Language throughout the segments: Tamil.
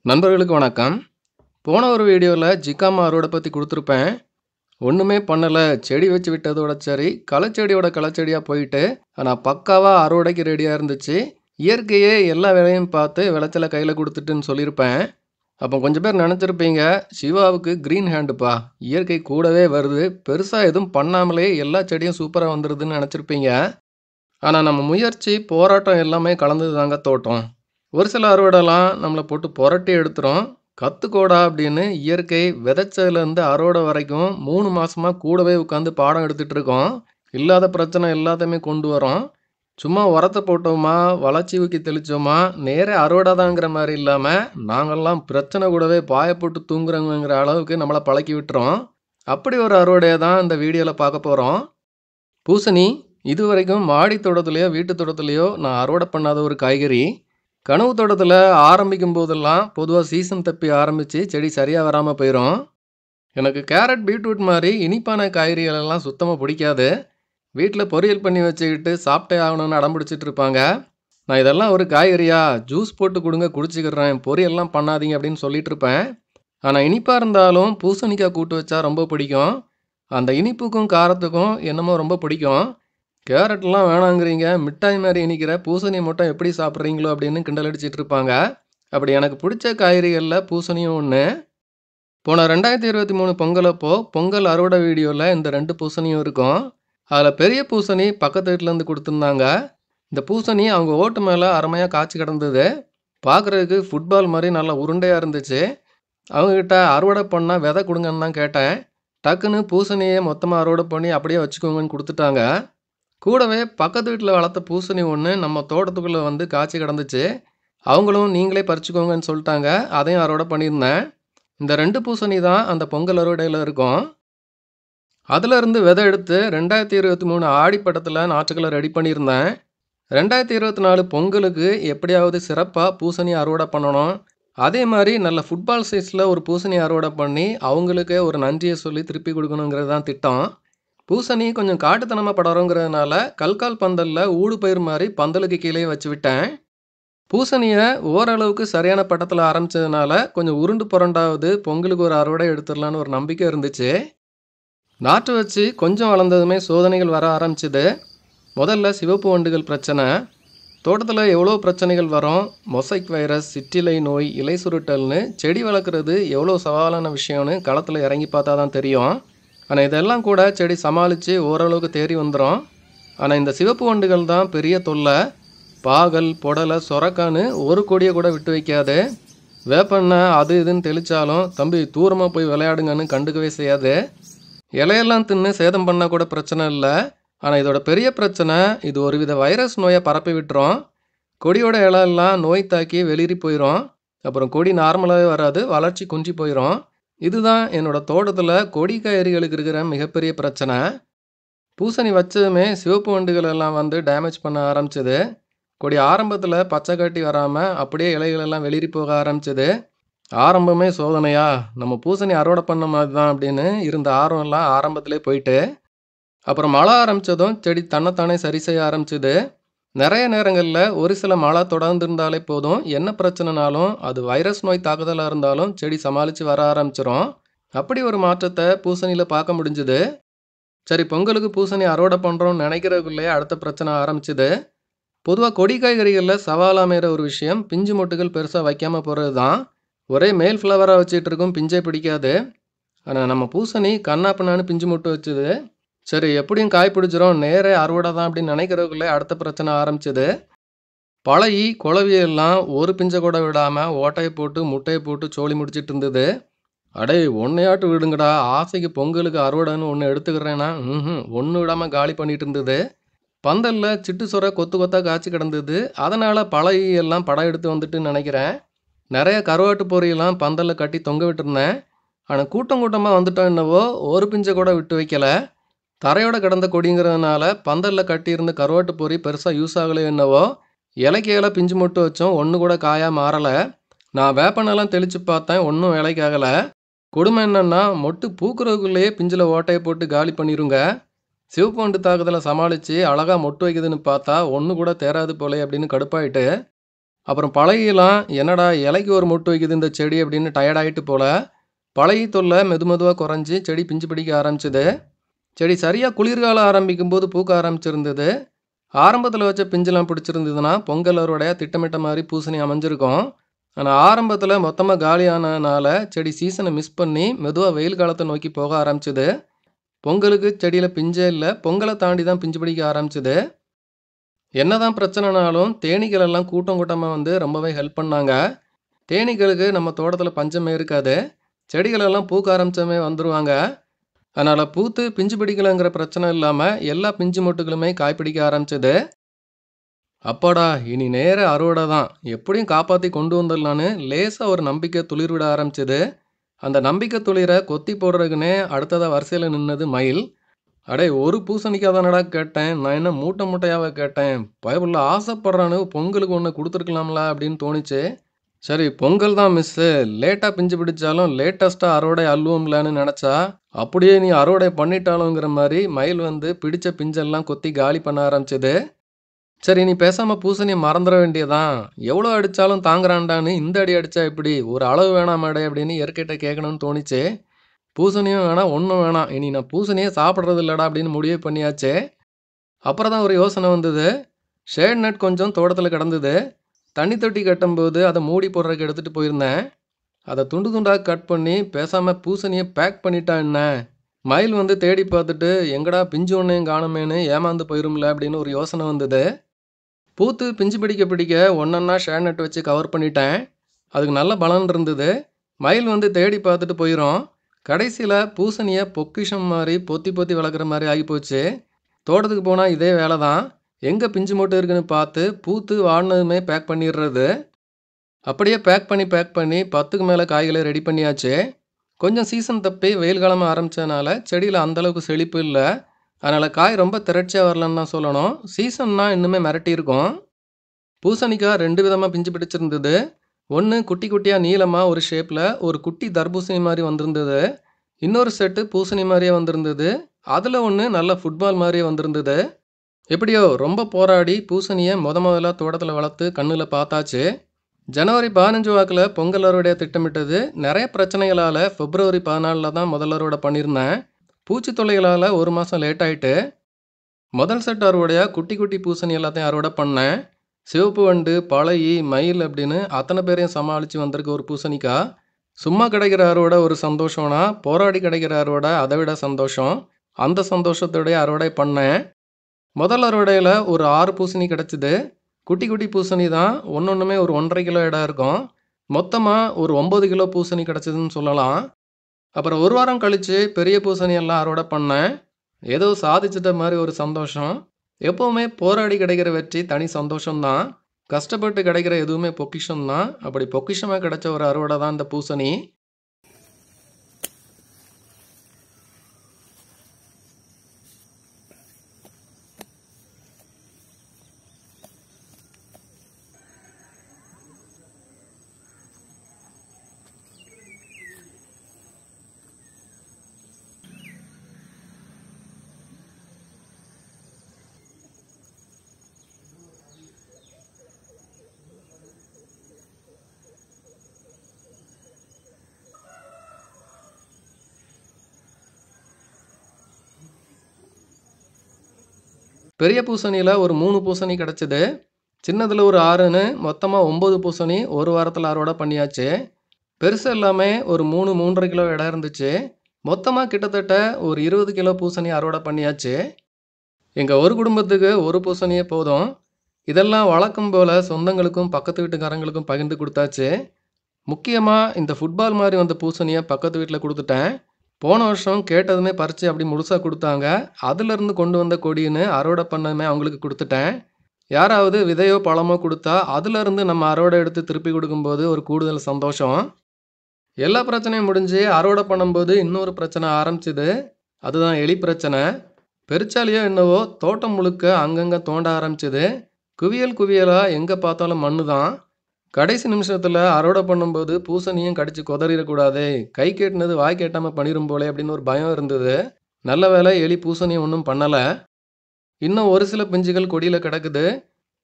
நண்பர்களுக்கு வணக்கம். போன ஒரு வீடியோவில் ஜிகாமா அறுவடை பற்றி கொடுத்துருப்பேன். ஒன்றுமே பண்ணலை, செடி வச்சு விட்டதோட சரி, களைச்செடியோட களைச்செடியாக போயிட்டு, ஆனால் பக்காவாக அறுவடைக்கு ரெடியாக இருந்துச்சு. இயற்கையே எல்லா வேலையும் பார்த்து விளைச்சலை கையில் கொடுத்துட்டுன்னு சொல்லியிருப்பேன். அப்போ கொஞ்சம் பேர் நினச்சிருப்பீங்க, சிவாவுக்கு க்ரீன் ஹேண்டுப்பா, இயற்கை கூடவே வருது, பெருசாக எதுவும் பண்ணாமலே எல்லா செடியும் சூப்பராக வந்துடுதுன்னு நினச்சிருப்பீங்க. ஆனால் நம்ம முயற்சி, போராட்டம் எல்லாமே கலந்தது தாங்க தோட்டம். ஒரு சில அறுவடைலாம் நம்மளை போட்டு புரட்டி எடுத்துரும். கற்றுக்கோடா அப்படின்னு இயற்கை விதைச்சதுலேருந்து அறுவடை வரைக்கும் 3 மாதமாக கூடவே உட்காந்து பாடம் எடுத்துகிட்டு இருக்கோம். இல்லாத பிரச்சனை எல்லாத்தையுமே கொண்டு வரோம். சும்மா உரத்தை போட்டோமா, வளர்ச்சி ஊக்கி தெளித்தோமா, நேரே அறுவடை தாங்கிற மாதிரி இல்லாமல் நாங்கள்லாம் பிரச்சனை கூடவே பாய போட்டு தூங்குறோங்கிற அளவுக்கு நம்மளை பழக்கி விட்டுறோம். அப்படி ஒரு அறுவடையை தான் இந்த வீடியோவில் பார்க்க போகிறோம். பூசணி இது வரைக்கும் மாடி தோட்டத்துலேயோ வீட்டு தோட்டத்துலேயோ நான் அறுவடை பண்ணாத ஒரு காய்கறி. கனவு தோட்டத்தில் ஆரம்பிக்கும் போதெல்லாம் பொதுவாக சீசன் தப்பி ஆரம்பித்து செடி சரியாக வராமல் போயிடும். எனக்கு கேரட், பீட்ரூட் மாதிரி இனிப்பான காய்கறிகளெல்லாம் சுத்தமாக பிடிக்காது. வீட்டில் பொரியல் பண்ணி வச்சுக்கிட்டு சாப்பிட்டே ஆகணும்னு அடம் பிடிச்சிட்டு இருப்பாங்க. நான் இதெல்லாம் ஒரு காய்கறியா, ஜூஸ் போட்டு கொடுங்க குடிச்சிக்கிறேன், பொரியல்லாம் பண்ணாதீங்க அப்படின்னு சொல்லிட்டு இருப்பேன். ஆனால் இனிப்பாக இருந்தாலும் பூசணிக்காய் கூட்டு வச்சா ரொம்ப பிடிக்கும். அந்த இனிப்புக்கும் காரத்துக்கும் என்னமோ ரொம்ப பிடிக்கும். கேரட்லாம் வேணாங்கிறீங்க, மிட்டாய் மாதிரி இனிக்கிற பூசணி மட்டும் எப்படி சாப்பிட்றீங்களோ அப்படின்னு கிண்டல் அடிச்சிட்டு இருப்பாங்க. அப்படி எனக்கு பிடிச்ச காய்கறிகளில் பூசணியும் ஒன்று. போன 2023 பொங்கல் அப்போ பொங்கல் அறுவடை வீடியோவில் இந்த 2 பூசணியும் இருக்கும். அதில் பெரிய பூசணி பக்கத்து வீட்டிலேருந்து கொடுத்துருந்தாங்க. இந்த பூசணி அவங்க ஓட்டு மேலே அருமையாக காய்ச்சி கிடந்தது. பார்க்குறதுக்கு ஃபுட்பால் மாதிரி நல்லா உருண்டையாக இருந்துச்சு. அவங்கக்கிட்ட அறுவடை பண்ணால் விதை கொடுங்கன்னு தான் கேட்டேன். டக்குன்னு பூசணியை மொத்தமாக அறுவடை பண்ணி அப்படியே வச்சுக்கோங்கன்னு கொடுத்துட்டாங்க. கூடவே பக்கத்து வீட்டில் வளர்த்த பூசணி ஒன்று நம்ம தோட்டத்துக்குள்ளே வந்து காய்ச்சி கிடந்துச்சு. அவங்களும் நீங்களே பறிச்சுக்கோங்கன்னு சொல்லிட்டாங்க. அதையும் அறுவடை பண்ணியிருந்தேன். இந்த 2 பூசணி தான் அந்த பொங்கல் அறுவடையில் இருக்கும். அதிலிருந்து விதை எடுத்து 2023 ஆடிப்பட்டத்தில் நாற்றுக்களை ரெடி பண்ணியிருந்தேன். 2024 பொங்கலுக்கு எப்படியாவது சிறப்பாக பூசணி அறுவடை பண்ணணும். அதே மாதிரி நல்ல ஃபுட்பால் சைஸில் ஒரு பூசணி அறுவடை பண்ணி அவங்களுக்கே ஒரு நன்றியை சொல்லி திருப்பி கொடுக்கணுங்கிறது தான் திட்டம். பூசணி கொஞ்சம் காட்டுத்தனமாக படருங்கிறதுனால கல்கால் பந்தலில் ஊடு பயிர் மாதிரி பந்தலுக்கு கீழே வச்சு விட்டேன். பூசணியை ஓரளவுக்கு சரியான பட்டத்தில் ஆரம்பித்ததுனால கொஞ்சம் உருண்டு புரண்டாவது பொங்கலுக்கு ஒரு அறுவடை எடுத்துடலான்னு ஒரு நம்பிக்கை இருந்துச்சு. நாற்று வச்சு கொஞ்சம் வளர்ந்ததுமே சோதனைகள் வர ஆரம்பிச்சுது. முதல்ல சிவப்பு வண்டுகள் பிரச்சனை. தோட்டத்தில் எவ்வளோ பிரச்சனைகள் வரும், மொசைக் வைரஸ், சிற்றிலை நோய், இலை சுருட்டல்னு செடி வளர்க்குறது எவ்வளோ சவாலான விஷயம்னு களத்தில் இறங்கி பார்த்தா தான் தெரியும். ஆனால் இதெல்லாம் கூட செடி சமாளித்து ஓரளவுக்கு தேறி வந்துடும். ஆனால் இந்த சிவப்பு வண்டுகள் தான் பெரிய தொல்லை. பாகல், பொடலை, சொரக்கான்னு ஒரு கொடியை கூட விட்டு வைக்காது. வேப்பெண்ணெய் அது இதுன்னு தெளித்தாலும் தம்பி தூரமாக போய் விளையாடுங்கன்னு கண்டுக்கவே செய்யாது. இலையெல்லாம் தின்னு சேதம் பண்ணால் கூட பிரச்சனை இல்லை. ஆனால் இதோட பெரிய பிரச்சனை, இது ஒரு வித வைரஸ் நோயை பரப்பி விட்டுரும். கொடியோட இலையெல்லாம் நோய் தாக்கி வெளிரி போயிடும். அப்புறம் கொடி நார்மலாகவே வராது, வளர்ச்சி குன்றி போயிடும். இதுதான் என்னோட தோட்டத்தில் கொடி காய்கறிகளுக்கு இருக்கிற மிகப்பெரிய பிரச்சனை. பூசணி வச்சதுமே சிவப்பு வண்டுகள் எல்லாம் வந்து டேமேஜ் பண்ண ஆரம்பிச்சது. கொடி ஆரம்பத்தில் பச்சை காட்டி வராமல் அப்படியே இலைகளெல்லாம் வெளிரி போக ஆரம்பிச்சது. ஆரம்பமே சோதனையா, நம்ம பூசணி அறுவடை பண்ண மாதிரி தான் அப்படின்னு இருந்த ஆர்வம்லாம் ஆரம்பத்திலே போயிட்டு, அப்புறம் மழை ஆரம்பித்ததும் செடி தன்னைத்தானே சரி செய்ய ஆரம்பிச்சுது. நிறைய நேரங்களில் ஒரு சில மழை தொடர்ந்து இருந்தாலே போதும், என்ன பிரச்சனைனாலும் அது வைரஸ் நோய் தாக்குதலாக இருந்தாலும் செடி சமாளித்து வர ஆரம்பிச்சிடும். அப்படி ஒரு மாற்றத்தை பூசணியில் பார்க்க முடிஞ்சுது. சரி, பொங்கலுக்கு பூசணி அறுவடை பண்ணுறோம்னு நினைக்கிறதுக்குள்ளேயே அடுத்த பிரச்சனை ஆரம்பிச்சுது. பொதுவாக கொடி காய்கறிகளில் சவாலாக அமைகிற ஒரு விஷயம், பிஞ்சு மொட்டுகள் பெருசாக வைக்காமல் போகிறது தான். ஒரே மேல் ஃப்ளவராக வச்சுட்டு இருக்கும், பிஞ்சே பிடிக்காது. ஆனால் நம்ம பூசணி கண்ணாப்பின்னான்னு பிஞ்சு மொட்டு வச்சுது. சரி, எப்படியும் காய் பிடிச்சிரும், நேரே அறுவடை தான் அப்படின்னு நினைக்கிறதுக்குள்ளே அடுத்த பிரச்சனை ஆரம்பிச்சது. பழகி குளவியெல்லாம் ஒரு பிஞ்சை கூட விடாமல் ஓட்டையை போட்டு முட்டையை போட்டு சோழி முடிச்சிட்டு இருந்தது. அடே ஒன்னையாட்டு விடுங்கடா, ஆசைக்கு பொங்கலுக்கு அறுவடைன்னு ஒன்று எடுத்துக்கிறேன்னா ஒன்று விடாமல் காலி பண்ணிட்டு இருந்தது. பந்தலில் சிட்டு சொர கொத்து கொத்தாக காய்ச்சி கிடந்தது. அதனால் பழகி எல்லாம் படம் எடுத்து வந்துட்டுன்னு நினைக்கிறேன். நிறைய கருவாட்டு பொரியெல்லாம் பந்தலில் கட்டி தொங்க விட்டுருந்தேன். ஆனால் கூட்டம் கூட்டமாக வந்துட்டோம் என்னவோ, ஒரு பிஞ்சை கூட விட்டு வைக்கலை. தரையோட கிடந்த கொடிங்கிறதுனால பந்தலில் கட்டியிருந்த கருவாட்டு பொறி பெருசாக யூஸ் ஆகலை என்னவோ. இலைக்கு இலை பிஞ்சு மட்டும் வச்சோம், ஒன்று கூட காயாக மாறலை. நான் வேப்பனெல்லாம் தெளித்து பார்த்தேன், ஒன்றும் இலைக்கு ஆகலை. கொடுமை என்னென்னா, மொட்டு பூக்குறதுக்குள்ளேயே பிஞ்சில் ஓட்டையை போட்டு காலி பண்ணிடுங்க. சிவப்பு வண்டு தாக்குதலை சமாளித்து அழகாக மொட்டு வைக்குதுன்னு பார்த்தா ஒன்று கூட தேராது போலே அப்படின்னு கடுப்பாயிட்டு, அப்புறம் பழகிலாம் என்னடா இலைக்கு ஒரு மொட்டு வைக்குது இந்த செடி அப்படின்னு டயர்டாயிட்டு போல. பழகி தொல்லை மெதுவாக குறைஞ்சி செடி பிஞ்சு பிடிக்க ஆரம்பிச்சது. செடி சரியாக குளிர்காலம் ஆரம்பிக்கும்போது பூக்க ஆரம்பிச்சிருந்தது. ஆரம்பத்தில் வச்ச பிஞ்செல்லாம் பிடிச்சிருந்ததுன்னா பொங்கல் அறுவடையாக திட்டமிட்ட மாதிரி பூசணி அமைஞ்சிருக்கும். ஆனால் ஆரம்பத்தில் மொத்தமாக காலியானனால செடி சீசனை மிஸ் பண்ணி மெதுவாக வெயில் காலத்தை நோக்கி போக ஆரம்பிச்சது. பொங்கலுக்கு செடியில் பிஞ்சே இல்லை, பொங்கலை தாண்டி தான் பிஞ்சு பிடிக்க ஆரம்பிச்சது. என்னதான் பிரச்சனைனாலும் தேனீக்கள் எல்லாம் கூட்டம் கூட்டமாக வந்து ரொம்பவே ஹெல்ப் பண்ணாங்க. தேனீக்களுக்கு நம்ம தோட்டத்தில் பஞ்சமே இருக்காது. செடிகள் எல்லாம் பூக்க ஆரம்பிச்சமே வந்துருவாங்க. அதனால் பூத்து பிஞ்சு பிடிக்கலைங்கிற பிரச்சனை இல்லாமல் எல்லா பிஞ்சு மொட்டுகளுமே காய் பிடிக்க ஆரம்பிச்சது. அப்பாடா இனி நேர அறுவடை தான், எப்படியும் காப்பாற்றி கொண்டு வந்துடலான்னு லேசாக ஒரு நம்பிக்கை துளிர் விட ஆரம்பிச்சது. அந்த நம்பிக்கை துளிரை கொத்தி போடுறதுக்குன்னே அடுத்ததாக வரிசையில் நின்னது மயில். அடே ஒரு பூசணிக்காய் தானடா கேட்டேன், நான் என்ன மூட்டை மூட்டையாவே கேட்டேன், பயப்புள்ள ஆசைப்படுறானு பொங்கலுக்கு ஒன்று கொடுத்துருக்கலாம்ல அப்படின்னு தோணுச்சு. சரி பொங்கல் தான் மிஸ்ஸு, லேட்டாக பிஞ்சு பிடிச்சாலும் லேட்டஸ்ட்டாக அறுவடை அள்ளுவோம்லன்னு நினச்சா அப்படியே நீ அறுவடை பண்ணிட்டாலுங்கிற மாதிரி மயில் வந்து பிடிச்ச பிஞ்செல்லாம் கொத்தி காலி பண்ண ஆரம்பிச்சது. சரி நீ பேசாமல் பூசணியை மறந்துட வேண்டியதான், எவ்வளோ அடித்தாலும் தாங்குறான்டான்னு இந்த அடி அடித்தா இப்படி ஒரு அளவு வேணாமாடே அப்படின்னு இயற்கையிட்ட கேட்கணும்னு தோணுச்சு. பூசணியும் வேணாம் ஒன்றும் வேணாம், இனி நான் பூசணியே சாப்பிட்றது இல்லடா அப்படின்னு முடிவு பண்ணியாச்சு. அப்புறம் தான் ஒரு யோசனை வந்தது. ஷேட் நட் கொஞ்சம் தோட்டத்தில் கிடந்தது. தண்ணி தொட்டி கட்டும்போது அதை மூடி போடுறதுக்கு எடுத்துகிட்டு போயிருந்தேன். அதை துண்டு துண்டாக கட் பண்ணி பேசாமல் பூசணியை பேக் பண்ணிட்டா என்ன, மயில் வந்து தேடி பார்த்துட்டு எங்கடா பிஞ்சு ஒன்றையும் காணுமேன்னு ஏமாந்து போயிரும்ல அப்படின்னு ஒரு யோசனை வந்தது. பூத்து பிஞ்சு பிடிக்க பிடிக்க ஒன்றொன்னா ஷேட் நட் வச்சு கவர் பண்ணிட்டேன். அதுக்கு நல்ல பலன் இருந்தது. மயில் வந்து தேடி பார்த்துட்டு போயிடும். கடைசியில் பூசணியை பொக்கிஷம் மாதிரி பொத்தி பொத்தி வளர்க்குற மாதிரி ஆகிப்போச்சு. தோட்டத்துக்கு போனால் இதே வேலை தான். எங்கே பிஞ்சு மூட்டை இருக்குன்னு பார்த்து பூத்து வாடினதுமே பேக் பண்ணிடுறது. அப்படியே பேக் பண்ணி 10க்கு மேலே காய்களை ரெடி பண்ணியாச்சு. கொஞ்சம் சீசன் தப்பி வெயில் காலமாக ஆரம்பித்ததுனால செடியில் அந்தளவுக்கு செழிப்பு இல்லை. அதனால் காய் ரொம்ப திரட்சியாக வரலன்னு தான் சொல்லணும். சீசன்னா இன்னுமே மிரட்டி இருக்கும். பூசணிக்காய் 2 விதமாக பிஞ்சு பிடிச்சிருந்தது. ஒன்று குட்டி குட்டியாக நீளமாக ஒரு ஷேப்பில் ஒரு குட்டி தர்பூசணி மாதிரி வந்திருந்தது. இன்னொரு செட்டு பூசணி மாதிரியே வந்திருந்தது. அதில் ஒன்று நல்ல ஃபுட்பால் மாதிரியே வந்திருந்தது. எப்படியோ ரொம்ப போராடி பூசணியை முதல்ல தோட்டத்தில் வளர்த்து கண்ணில் பார்த்தாச்சு. ஜனவரி 15 வாக்கில் பொங்கல் அறுவடையை திட்டமிட்டது. நிறைய பிரச்சனைகளால் பிப்ரவரி 14 தான் முதல் அறுவடை பண்ணியிருந்தேன். பூச்சி தொல்லைகளால் ஒரு மாதம் லேட் ஆகிட்டு முதல் செட் அறுவடையாக குட்டி குட்டி பூசணி எல்லாத்தையும் அறுவடை பண்ணேன். சிவப்பு வண்டு, பழையி, மயில் அப்படின்னு அத்தனை பேரையும் சமாளித்து வந்திருக்க ஒரு பூசணிக்காய். சும்மா கிடைக்கிற அறுவடை ஒரு சந்தோஷம்னா போராடி கிடைக்கிற அறுவடை அதை விட சந்தோஷம். அந்த சந்தோஷத்தோடைய அறுவடை பண்ணேன். முதல் அறுவடையில் ஒரு 6 பூசணி கிடச்சிது. குட்டி குட்டி பூசணி தான், ஒன்றுமே ஒரு 1.5 கிலோ இடம் இருக்கும். மொத்தமாக ஒரு 9 கிலோ பூசணி கிடச்சிதுன்னு சொல்லலாம். அப்புறம் ஒரு வாரம் கழித்து பெரிய பூசணி எல்லாம் அறுவடை பண்ணேன். ஏதோ சாதிச்சிட்ட மாதிரி ஒரு சந்தோஷம். எப்போவுமே போராடி கிடைக்கிற வெற்றி தனி சந்தோஷம்தான். கஷ்டப்பட்டு கிடைக்கிற எதுவுமே பொக்கிஷம் தான். அப்படி பொக்கிஷமாக கிடைச்ச ஒரு அறுவடை தான் இந்த பூசணி. பெரிய பூசணியில் ஒரு 3 பூசணி கிடச்சிது. சின்னதில் ஒரு 6ன்னு மொத்தமாக 9 பூசணி ஒரு வாரத்தில் அறுவடை பண்ணியாச்சு. பெருசு எல்லாமே ஒரு 3-3.5 கிலோ இடம் இருந்துச்சு. மொத்தமாக கிட்டத்தட்ட ஒரு 20 கிலோ பூசணி அறுவடை பண்ணியாச்சு. எங்கள் ஒரு குடும்பத்துக்கு ஒரு பூசணியே போதும். இதெல்லாம் வழக்கம் போல் சொந்தங்களுக்கும் பக்கத்து வீட்டுக்காரங்களுக்கும் பகிர்ந்து கொடுத்தாச்சு. முக்கியமாக இந்த ஃபுட்பால் மாதிரி வந்த பூசணியை பக்கத்து வீட்டில் கொடுத்துட்டேன். போன வருஷம் கேட்டதுமே பறித்து அப்படி முழுசாக கொடுத்தாங்க. அதிலிருந்து கொண்டு வந்த கொடின்னு அறுவடை பண்ணதுமே அவங்களுக்கு கொடுத்துட்டேன். யாராவது விதையோ பழமோ கொடுத்தா அதிலிருந்து நம்ம அறுவடை எடுத்து திருப்பி கொடுக்கும்போது ஒரு கூடுதல் சந்தோஷம். எல்லா பிரச்சனையும் முடிஞ்சு அறுவடை பண்ணும்போது இன்னொரு பிரச்சனை ஆரம்பிச்சுது. அதுதான் எலி பிரச்சனை. பெருச்சாலியோ என்னவோ தோட்டம் முழுக்க அங்கங்கே தோண்ட ஆரம்பிச்சுது. குவியல் குவியலாக எங்கே பார்த்தாலும் மண்ணு தான். கடைசி நிமிஷத்தில் அறுவடை பண்ணும்போது பூசணியும் கடிச்சு கொதறிடக்கூடாது, கை கேட்டினது வாய் கேட்டாமல் பண்ணிடும் போலே அப்படின்னு ஒரு பயம் இருந்தது. நல்ல வேளை எலி பூசணியும் ஒன்றும் பண்ணலை. இன்னும் ஒரு சில பிஞ்சுகள் கொடியில் கிடக்குது.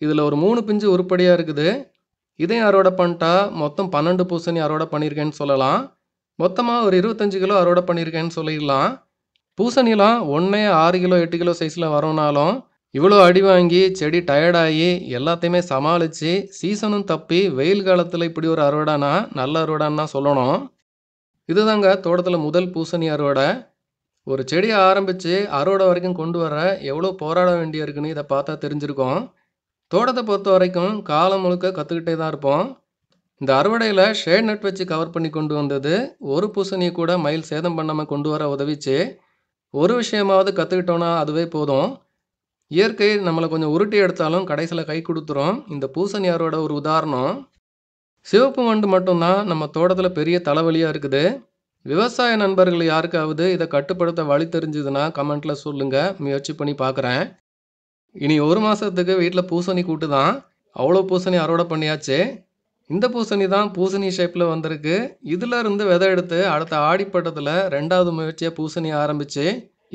இதில் ஒரு 3 பிஞ்சு உருப்படியாக இருக்குது. இதையும் அறுவடை பண்ணிட்டா மொத்தம் 12 பூசணி அறுவடை பண்ணியிருக்கேன்னு சொல்லலாம். மொத்தமாக ஒரு 25 கிலோ அறுவடை பண்ணியிருக்கேன்னு சொல்லிடலாம். பூசணிலாம் ஒன்றே 6 கிலோ 8 கிலோ சைஸில் வரும்னாலும் இவ்வளோ அடி வாங்கி செடி டயர்டாகி எல்லாத்தையுமே சமாளித்து சீசனும் தப்பி வெயில் காலத்தில் இப்படி ஒரு அறுவடைனா நல்ல அறுவடைன்னு தான் சொல்லணும். இதுதாங்க தோட்டத்தில் முதல் பூசணி அறுவடை. ஒரு செடியை ஆரம்பித்து அறுவடை வரைக்கும் கொண்டு வர எவ்வளோ போராட வேண்டியிருக்குன்னு இதை பார்த்தா தெரிஞ்சிருக்கும். தோட்டத்தை பொறுத்த வரைக்கும் காலம் முழுக்க கற்றுக்கிட்டே தான் இருப்போம். இந்த அறுவடையில் ஷேட் நெட் வச்சு கவர் பண்ணி கொண்டு வந்தது ஒரு பூசணியை கூட மயில் சேதம் பண்ணாமல் கொண்டு வர உதவிச்சு. ஒரு விஷயமாவது கற்றுக்கிட்டோன்னா அதுவே போதும். இயற்கை நம்மளை கொஞ்சம் உருட்டி எடுத்தாலும் கடைசியில் கை கொடுத்துரும். இந்த பூசணி அறுவடை ஒரு உதாரணம். சிவப்பு வண்டு மட்டும்தான் நம்ம தோட்டத்தில் பெரிய தலைவலியாக இருக்குது. விவசாய நண்பர்கள் யாருக்காவது இதை கட்டுப்படுத்த வழி தெரிஞ்சுதுன்னா கமெண்ட்டில் சொல்லுங்கள், முயற்சி பண்ணி பார்க்குறேன். இனி ஒரு மாதத்துக்கு வீட்டில் பூசணி கூட்டு தான். அவ்வளோ பூசணி அறுவடை பண்ணியாச்சு. இந்த பூசணி தான் பூசணி ஷேப்பில் வந்திருக்கு. இதில் இருந்து விதை எடுத்து அடுத்த ஆடிப்பட்டத்தில் 2வது முயற்சியாக பூசணி ஆரம்பித்து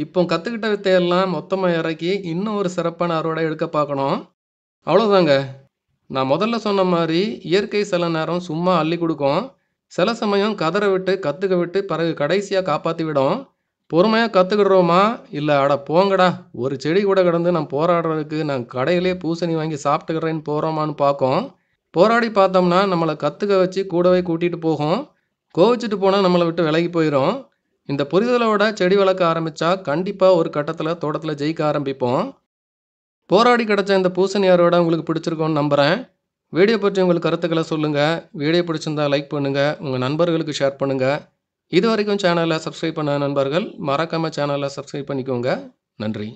இப்போ கற்றுக்கிட்ட வித்தையெல்லாம் மொத்தமாக இறக்கி இன்னும் ஒரு சிறப்பான அறுவடை எடுக்க பார்க்கணும். அவ்வளோதாங்க. நான் முதல்ல சொன்ன மாதிரி இயற்கை சில நேரம் சும்மா அள்ளி கொடுக்கும். சில சமயம் கதற விட்டு கற்றுக்க விட்டு பிறகு கடைசியாக காப்பாற்றி விடும். பொறுமையாக கற்றுக்கிடுறோமா இல்லை அட போங்கடா ஒரு செடி கூட கிடந்து நான் போராடுறதுக்கு நான் கடையிலே பூசணி வாங்கி சாப்பிட்டுக்கிறேன்னு போகிறோமான்னு பார்க்கும். போராடி பார்த்தோம்னா நம்மளை கற்றுக்க வச்சு கூடவே கூட்டிகிட்டு போகும். கோவிச்சிட்டு போனால் நம்மளை விட்டு விலகி போயிடும். இந்த புரிதலோட செடி வளர்க்க ஆரம்பித்தா கண்டிப்பாக ஒரு கட்டத்தில் தோட்டத்தில் ஜெயிக்க ஆரம்பிப்போம். போராடி கிடச்ச இந்த பூசணி அறுவடை உங்களுக்கு பிடிச்சிருக்கோன்னு நம்புகிறேன். வீடியோ பற்றி உங்களுக்கு கருத்துக்களை சொல்லுங்கள். வீடியோ பிடிச்சிருந்தா லைக் பண்ணுங்கள், உங்கள் நண்பர்களுக்கு ஷேர் பண்ணுங்கள். இது வரைக்கும் சேனலை சப்ஸ்கிரைப் பண்ண நண்பர்கள் மறக்காமல் சேனலை சப்ஸ்கிரைப் பண்ணிக்கோங்க. நன்றி.